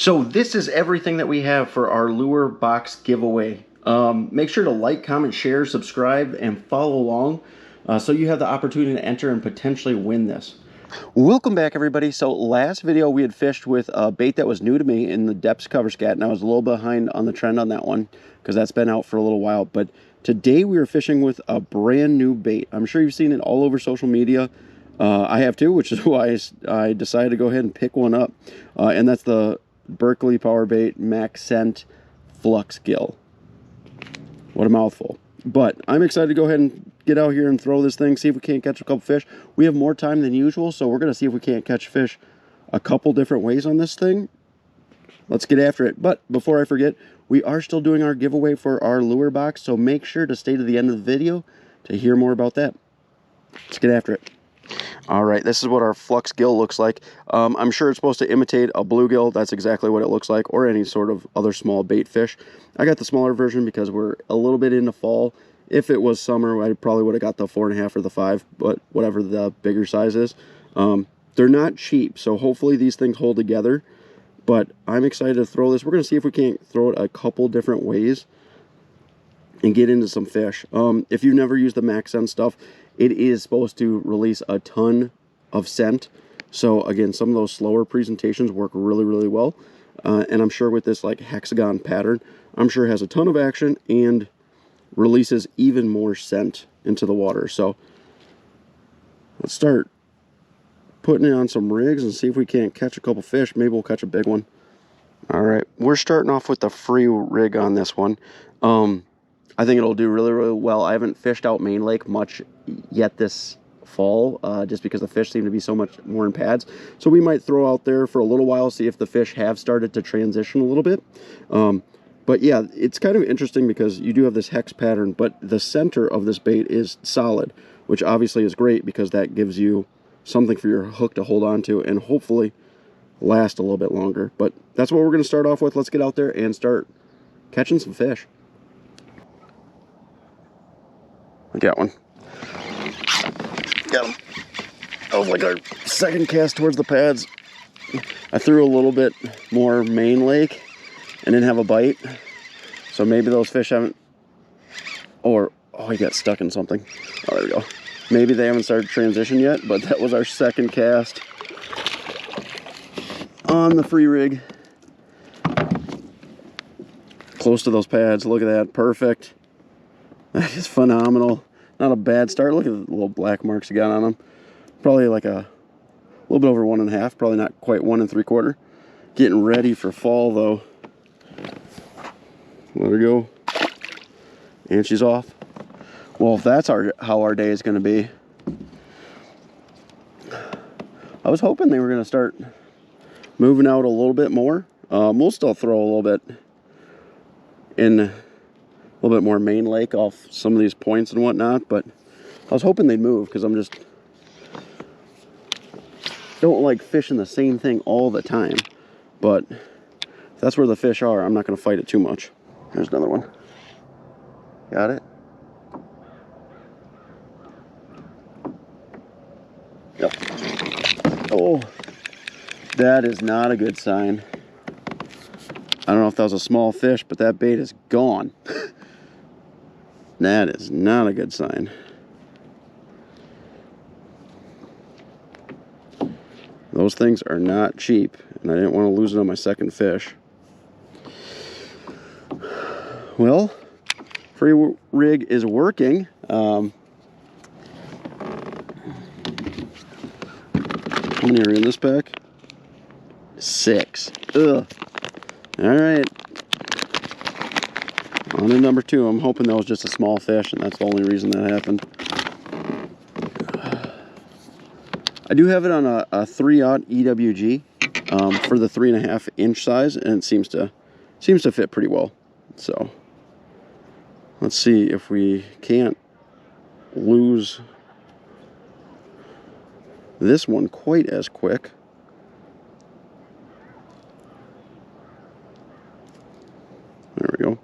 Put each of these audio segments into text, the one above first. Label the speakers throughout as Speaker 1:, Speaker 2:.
Speaker 1: So this is everything that we have for our lure box giveaway. Make sure to like, comment, share, subscribe, and follow along so you have the opportunity to enter and potentially win this. Welcome back, everybody. So last video we had fished with a bait that was new to me in the depths cover scat, and I was a little behind on the trend on that one because that's been out for a little while. But today we were fishing with a brand new bait. I'm sure you've seen it all over social media. I have too, which is why I decided to go ahead and pick one up. And that's the Berkley power bait MaxScent Flux Gill. What a mouthful. But I'm excited to go ahead and get out here and throw this thing, see if we can't catch a couple fish. We have more time than usual, so we're going to see if we can't catch fish a couple different ways on this thing. Let's get after it. But before I forget, we are still doing our giveaway for our lure box, so make sure to stay to the end of the video to hear more about that. Let's get after it. All right, this is what our Flux Gill looks like. I'm sure it's supposed to imitate a bluegill. That's exactly what it looks like, or any sort of other small bait fish. I got the smaller version because we're a little bit into fall. If it was summer, I probably would have got the 4.5 or the 5, but whatever the bigger size is. They're not cheap, so hopefully these things hold together. But I'm excited to throw this. We're going to see if we can't throw it a couple different ways and get into some fish. If you've never used the MaxScent stuff, it is supposed to release a ton of scent. So again, some of those slower presentations work really, really well. And I'm sure with this like hexagon pattern, I'm sure it has a ton of action and releases even more scent into the water. So let's start putting it on some rigs and see if we can't catch a couple fish. Maybe we'll catch a big one. All right, we're starting off with the free rig on this one. I think it'll do really, really well. I haven't fished out Main Lake much yet this fall, just because the fish seem to be so much more in pads. So we might throw out there for a little while, see if the fish have started to transition a little bit. But yeah, it's kind of interesting because you do have this hex pattern, but the center of this bait is solid, which obviously is great because that gives you something for your hook to hold on to and hopefully last a little bit longer. But that's what we're going to start off with. Let's get out there and start catching some fish. I got one. Got him. That was like our second cast towards the pads. I threw a little bit more Main Lake and didn't have a bite. So maybe those fish haven't, or, oh, he got stuck in something. Oh, there we go. Maybe they haven't started transition yet, but that was our second cast on the free rig. Close to those pads. Look at that. Perfect. That is phenomenal. Not a bad start. Look at the little black marks you got on them. Probably like a little bit over 1.5. Probably not quite 1 3/4. Getting ready for fall though. Let her go. And she's off. Well, if that's how our day is going to be. I was hoping they were going to start moving out a little bit more. We'll still throw a little bit in, a little bit more Main Lake off some of these points and whatnot, but I was hoping they'd move because I'm just don't like fishing the same thing all the time. But if that's where the fish are, I'm not going to fight it too much. There's another one. Got it? Yep. Oh, that is not a good sign. I don't know if that was a small fish, but that bait is gone. That is not a good sign. Those things are not cheap, and I didn't want to lose it on my second fish. Well, free rig is working. How many are in this pack? 6. Ugh. All right. On to number 2. I'm hoping that was just a small fish, and that's the only reason that happened. I do have it on a 3/0 EWG for the 3.5 inch size, and it seems to fit pretty well. So let's see if we can't lose this one quite as quick. There we go.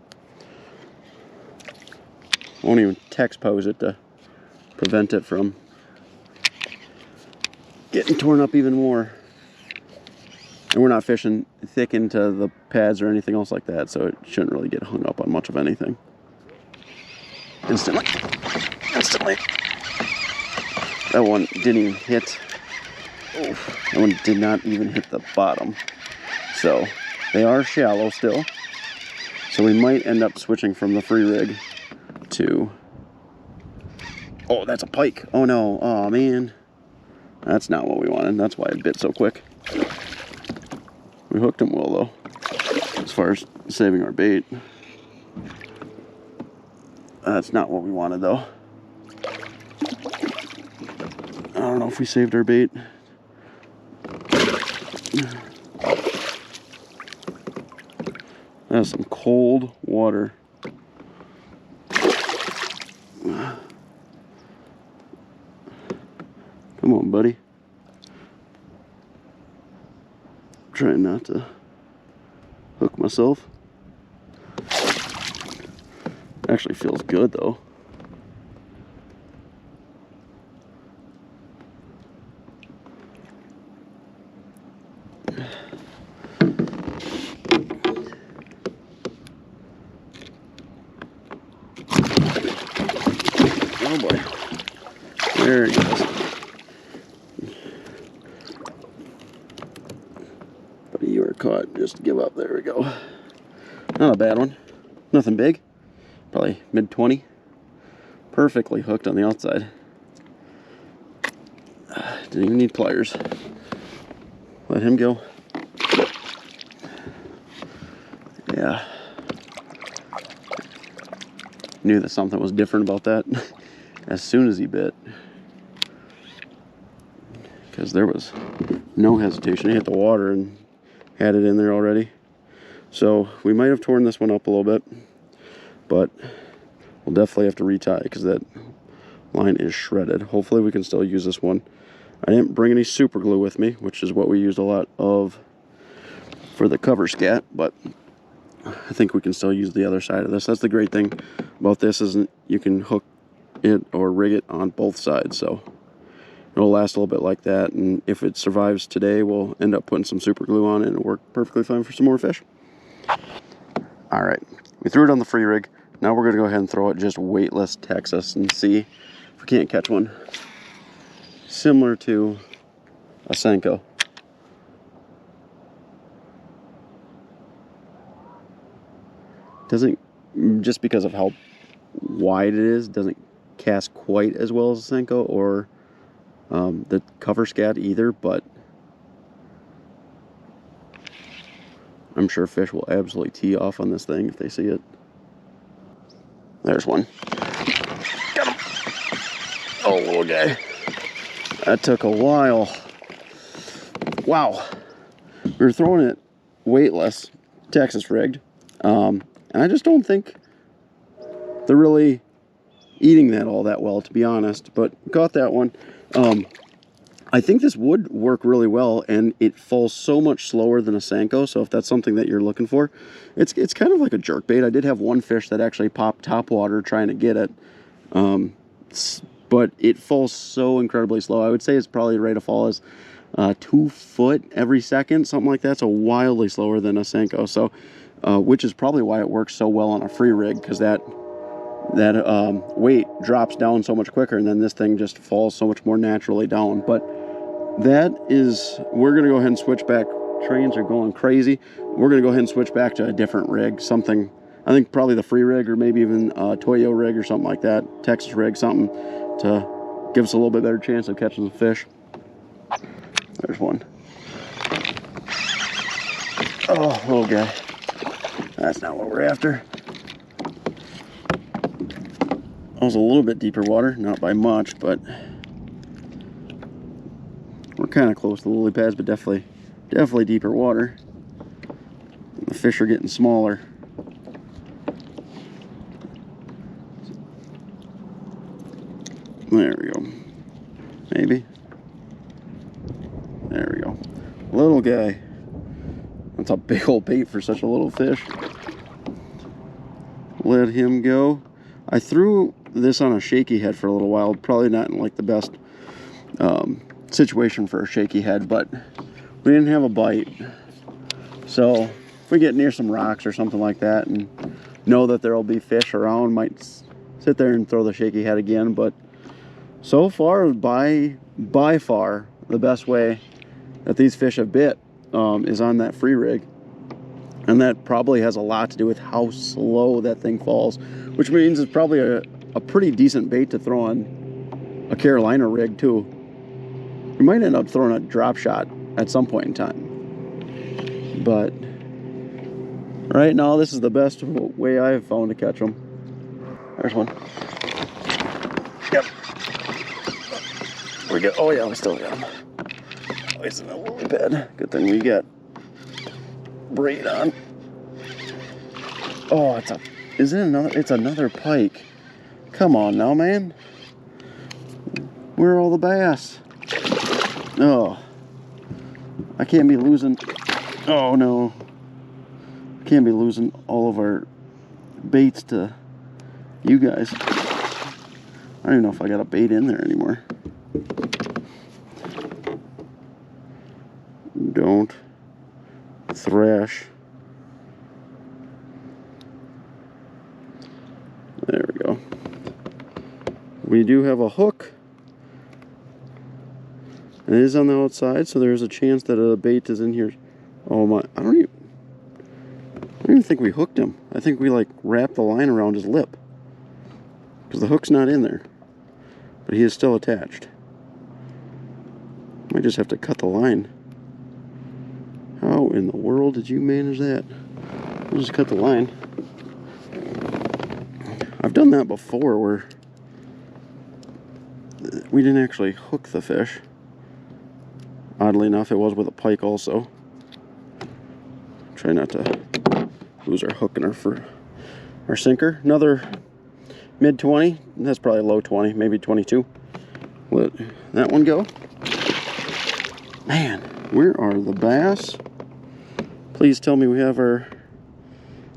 Speaker 1: Won't even text pose it to prevent it from getting torn up even more. And we're not fishing thick into the pads or anything else like that, so it shouldn't really get hung up on much of anything. Instantly. That one didn't even hit. That one did not even hit the bottom. So they are shallow still. So we might end up switching from the free rig to... Oh, that's a pike. Oh no, oh man. That's not what we wanted. That's why it bit so quick. We hooked him well though, as far as saving our bait. That's not what we wanted though. I don't know if we saved our bait. That's some cold water. Come on, buddy. I'm trying not to hook myself. Actually feels good though. Oh boy. There he goes. But you were caught. Just give up. There we go. Not a bad one. Nothing big. Probably mid-20. Perfectly hooked on the outside. Didn't even need pliers. Let him go. Yeah. Knew that something was different about that as soon as he bit. Because there was no hesitation. He hit the water and had it in there already. So we might have torn this one up a little bit, but we'll definitely have to retie because that line is shredded. Hopefully we can still use this one. I didn't bring any super glue with me, which is what we used a lot of for the cover scat, but I think we can still use the other side of this. That's the great thing about this, is you can hook it or rig it on both sides, so it'll last a little bit like that. And if it survives today, we'll end up putting some super glue on it and it'll work perfectly fine for some more fish. All right, we threw it on the free rig. Now we're gonna go ahead and throw it just Weightless Texas and see if we can't catch one similar to a Senko. Doesn't, just because of how wide it is, doesn't cast quite as well as a Senko or the cover scat either, but I'm sure fish will absolutely tee off on this thing if they see it. There's one. Got him. Oh, little guy. That took a while. Wow. We were throwing it weightless, Texas rigged, and I just don't think they're really eating that all that well, to be honest, but got that one. I think this would work really well, and it falls so much slower than a Senko, so if that's something that you're looking for, it's kind of like a jerkbait. I did have one fish that actually popped top water trying to get it, but it falls so incredibly slow. I would say it's probably rate of fall is 2 foot every second, something like that, so wildly slower than a Senko, so which is probably why it works so well on a free rig, because that weight drops down so much quicker, and then this thing just falls so much more naturally down. But that is, we're gonna go ahead and switch back. Trains are going crazy. We're gonna go ahead and switch back to a different rig, something, I think probably the free rig, or maybe even a Toyo rig or something like that, Texas rig, something to give us a little bit better chance of catching some fish. There's one. Oh, little guy. That's not what we're after. It was a little bit deeper water, not by much, but we're kind of close to the lily pads, but definitely deeper water. The fish are getting smaller. There we go. Maybe. There we go. Little guy. That's a big old bait for such a little fish. Let him go. I threw this on a shaky head for a little while. Probably not in like the best situation for a shaky head, but we didn't have a bite. So if we get near some rocks or something like that and know that there'll be fish around, might sit there and throw the shaky head again. But so far, by far, the best way that these fish have bit is on that free rig. And that probably has a lot to do with how slow that thing falls, which means it's probably a pretty decent bait to throw on a Carolina rig too. You might end up throwing a drop shot at some point in time. But right now, this is the best way I've found to catch them. There's one. Yep. We got, oh yeah, we still got him. Oh, he's in a lily pad. Good thing we got braid on. Oh, it's another pike. Come on now, man. Where are all the bass? Oh, I can't be losing. Oh no, can't be losing all of our baits to you guys. I don't even know if I got a bait in there anymore. Don't thrash. There we go. We do have a hook. It is on the outside, so there's a chance that a bait is in here. Oh my, I don't even think we hooked him. I think we like wrapped the line around his lip. Because the hook's not in there. But he is still attached. Might just have to cut the line. How in the world did you manage that? We'll just cut the line. I've done that before where we didn't actually hook the fish. Oddly enough, it was with a pike also. Try not to lose our hook and our sinker. Another mid 20. That's probably low 20, maybe 22. Let that one go. Man, where are the bass? Please tell me we have our...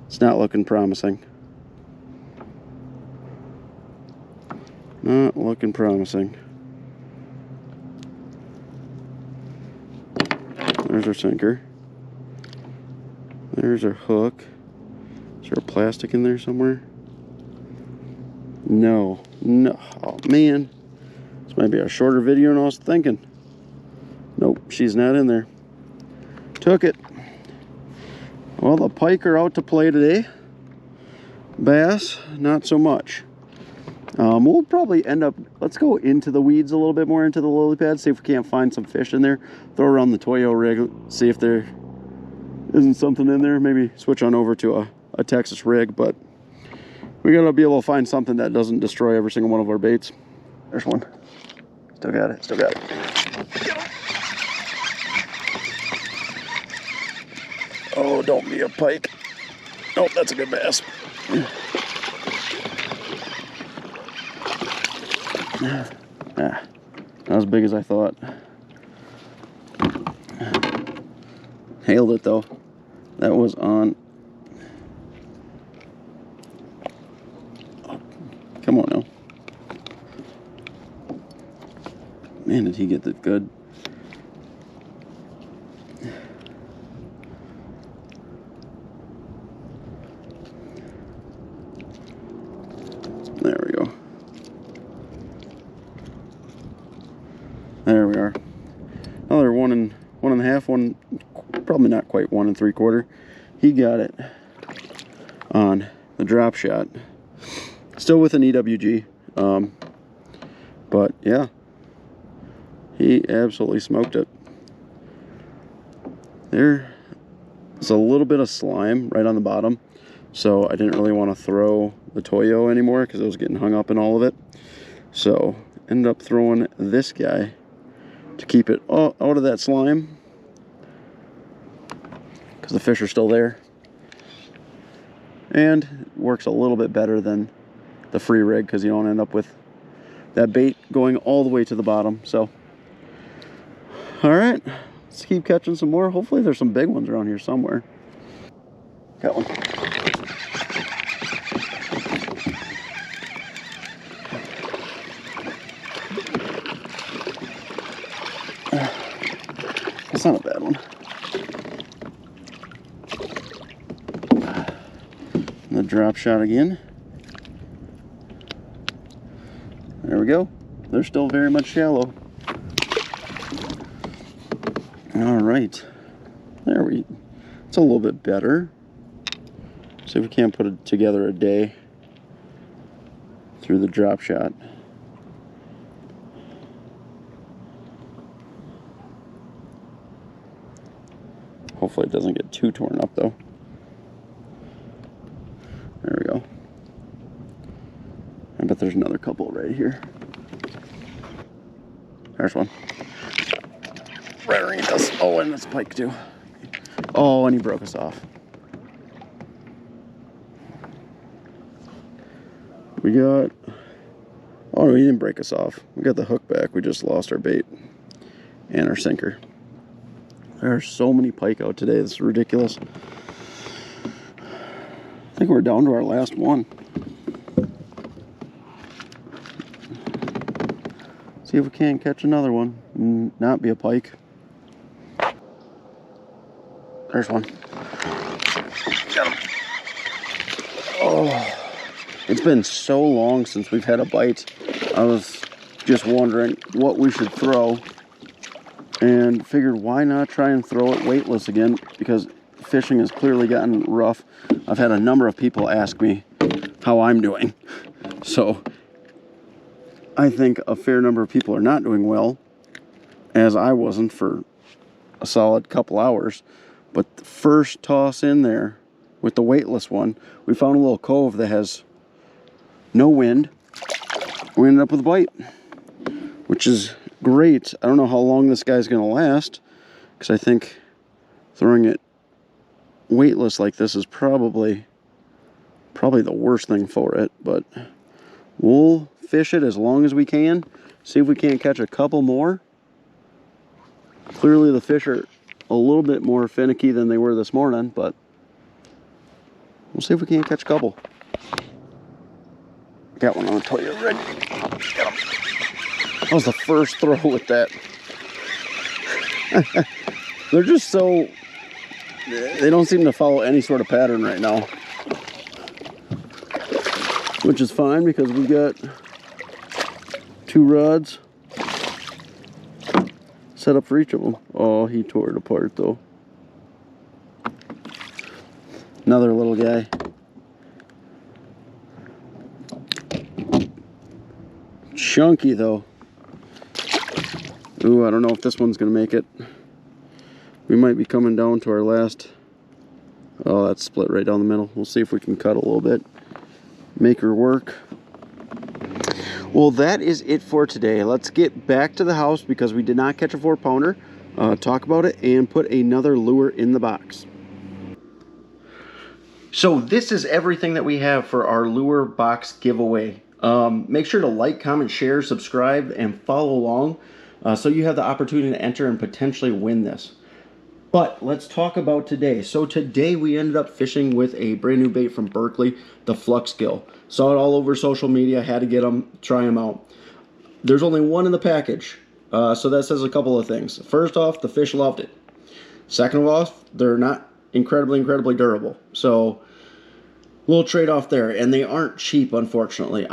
Speaker 1: It's not looking promising. Not looking promising. There's our sinker. There's our hook. Is there a plastic in there somewhere? No. No. Oh, man. This might be a shorter video than I was thinking. Nope, she's not in there. Took it. Well, the pike are out to play today. Bass, not so much. We'll probably end up, let's go into the weeds a little bit more, into the lily pad, see if we can't find some fish in there. Throw around the Toyo rig, see if there isn't something in there. Maybe switch on over to a Texas rig, but we gotta be able to find something that doesn't destroy every single one of our baits. There's one. Still got it, still got it. Oh, don't be a pike. Oh, that's a good bass. Ah, not as big as I thought. Hailed it though. That was on. Oh, come on now. Man, did he get that good? There we go. There we are. Another 1 1.5, probably not quite 1 3/4. He got it on the drop shot. Still with an EWG. But yeah, he absolutely smoked it. There's a little bit of slime right on the bottom, so I didn't really want to throw the Toyo anymore because it was getting hung up in all of it. So ended up throwing this guy to keep it out of that slime because the fish are still there, and it works a little bit better than the free rig because you don't end up with that bait going all the way to the bottom. So all right, let's keep catching some more. Hopefully there's some big ones around here somewhere. Got one. That's not a bad one. the drop shot again. There we go. They're still very much shallow. All right. It's a little bit better. See if we can't put it together a day through the drop shot. Hopefully it doesn't get too torn up though. There we go. I bet there's another couple right here. There's one. Right underneath us. Oh, and that's Pike too. Oh, and he broke us off. We got... Oh, no, he didn't break us off. We got the hook back. We just lost our bait and our sinker. There are so many pike out today. It's ridiculous. I think we're down to our last one. See if we can't catch another one and not be a pike. There's one. Got him. Oh, it's been so long since we've had a bite. I was just wondering what we should throw and figured why not try and throw it weightless again, because fishing has clearly gotten rough. I've had a number of people ask me how I'm doing. So I think a fair number of people are not doing well, as I wasn't for a solid couple hours. But the first toss in there with the weightless one, we found a little cove that has no wind. We ended up with a bite, which is great. I don't know how long this guy's going to last, because I think throwing it weightless like this is probably the worst thing for it. But we'll fish it as long as we can, see if we can't catch a couple more. Clearly the fish are a little bit more finicky than they were this morning, but we'll see if we can't catch a couple. Got one on the toy already. Got him. That was the first throw with that. They're just so... They don't seem to follow any sort of pattern right now. Which is fine, because we got 2 rods set up for each of them. Oh, he tore it apart though. Another little guy. Chunky though. Ooh, I don't know if this one's gonna make it. We might be coming down to our last. Oh, that's split right down the middle. We'll see if we can cut a little bit, make her work. Well, that is it for today. Let's get back to the house, because we did not catch a 4-pounder. Talk about it and put another lure in the box. So this is everything that we have for our lure box giveaway. Make sure to like, comment, share, subscribe, and follow along, so you have the opportunity to enter and potentially win this. But let's talk about today. So today we ended up fishing with a brand new bait from Berkley, the Flux Gill. Saw it all over social media, had to get them, try them out. There's only one in the package, so that says a couple of things. First off, the fish loved it. Second of all, they're not incredibly durable. So a little trade-off there, and they aren't cheap, unfortunately.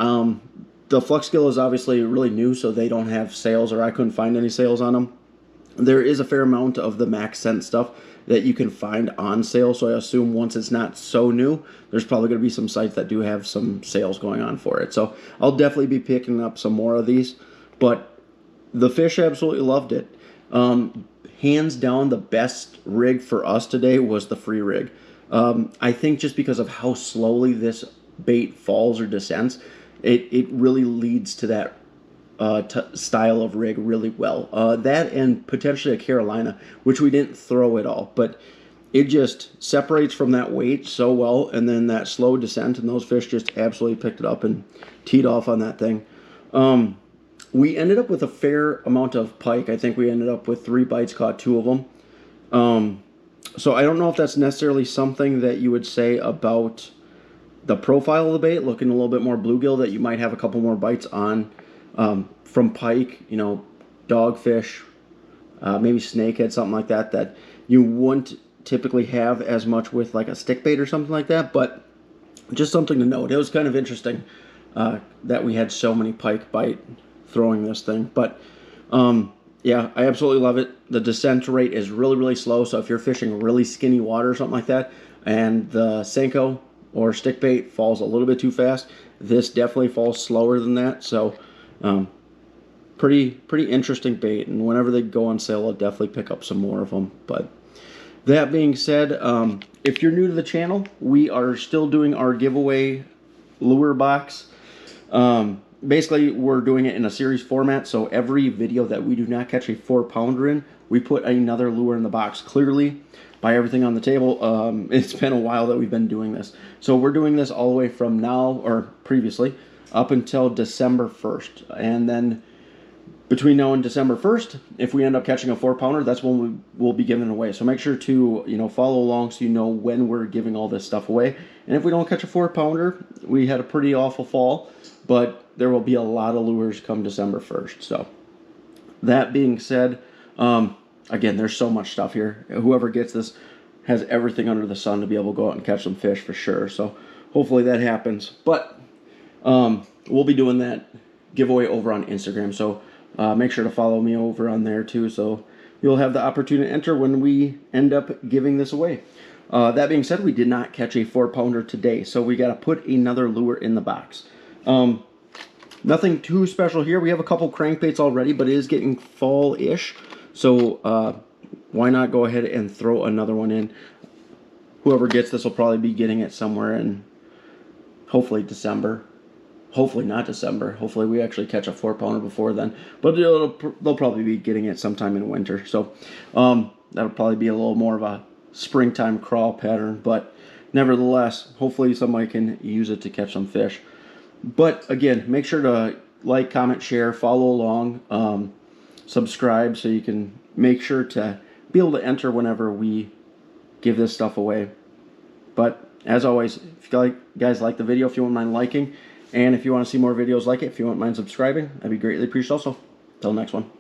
Speaker 1: The Flux Gill is obviously really new, so they don't have sales, or I couldn't find any sales on them. There is a fair amount of the MaxScent stuff that you can find on sale, so I assume once it's not so new, there's probably going to be some sites that do have some sales going on for it. So I'll definitely be picking up some more of these, but the fish absolutely loved it. Hands down, the best rig for us today was the free rig. I think just because of how slowly this bait falls or descends, it really leads to that style of rig really well. That and potentially a Carolina, which we didn't throw at all, but it just separates from that weight so well, and then that slow descent, and those fish just absolutely picked it up and teed off on that thing. We ended up with a fair amount of pike. I think we ended up with 3 bites, caught 2 of them. So I don't know if that's necessarily something that you would say about the profile of the bait, looking a little bit more bluegill, that you might have a couple more bites on from pike, you know, dogfish, maybe snakehead, something like that, that you wouldn't typically have as much with like a stick bait or something like that. But just something to note. It was kind of interesting that we had so many pike bite throwing this thing. But yeah, I absolutely love it. The descent rate is really, really slow. So if you're fishing really skinny water or something like that, and the Senko or stick bait falls a little bit too fast, this definitely falls slower than that. So pretty interesting bait. And whenever they go on sale, I'll definitely pick up some more of them. But that being said, if you're new to the channel, we are still doing our giveaway lure box. Basically, we're doing it in a series format, so every video that we do not catch a 4-pounder in, we put another lure in the box. Clearly, by everything on the table, it's been a while that we've been doing this. So we're doing this all the way from now, or previously, up until December 1st. And then between now and December 1st, if we end up catching a 4-pounder, that's when we will be giving it away. So make sure to, follow along so you know when we're giving all this stuff away. And if we don't catch a 4-pounder, we had a pretty awful fall, but there will be a lot of lures come December 1st. So that being said, again, there's so much stuff here. Whoever gets this has everything under the sun to be able to go out and catch some fish for sure. So hopefully that happens. But we'll be doing that giveaway over on Instagram. So make sure to follow me over on there too, so you'll have the opportunity to enter when we end up giving this away. That being said, we did not catch a 4-pounder today, so we got to put another lure in the box. Nothing too special here. We have a couple crankbaits already, but it is getting fall-ish, so why not go ahead and throw another one in. Whoever gets this will probably be getting it somewhere in hopefully December. Hopefully not December. Hopefully we actually catch a 4-pounder before then. But they'll probably be getting it sometime in winter. So that'll probably be a little more of a springtime crawl pattern. But nevertheless, hopefully somebody can use it to catch some fish. But again, make sure to like, comment, share, follow along, subscribe so you can make sure to be able to enter whenever we give this stuff away. But as always, if you guys like the video, if you wouldn't mind liking, and if you want to see more videos like it, if you wouldn't mind subscribing, that'd be greatly appreciated also. Till next one.